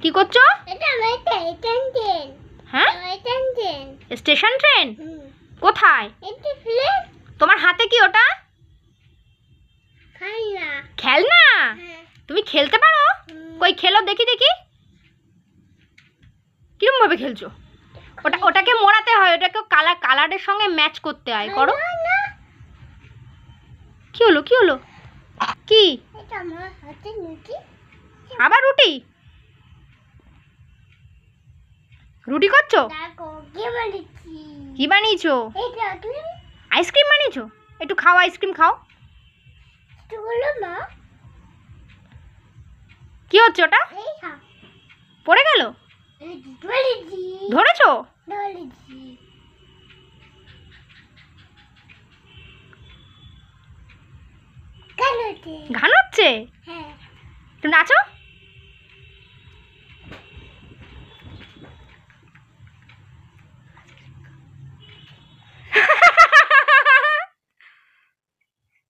কি করছো? হ্যাঁ, ট্রেন। Station train. কোথায়? তোমার হাতে কি ওটা? খেলনা। তুমি খেলতে পারো? কই খেলো দেখি দেখি। কিরম ভাবে খেলছো? ওটাকে মোড়াতে হয়, ওটাকে কালারের সঙ্গে ম্যাচ করতে হয়। করো। কি হলো কি হলো? কি? আবার রুটি? রুটি করছো? কি বানিয়েছো? আইসক্রিম বানিয়েছো? একটু খাও, আইসক্রিম খাও। কি হচ্ছে ওটা? পড়ে গেল? ধরেছো? ঘান হচ্ছে? একটু নাচো।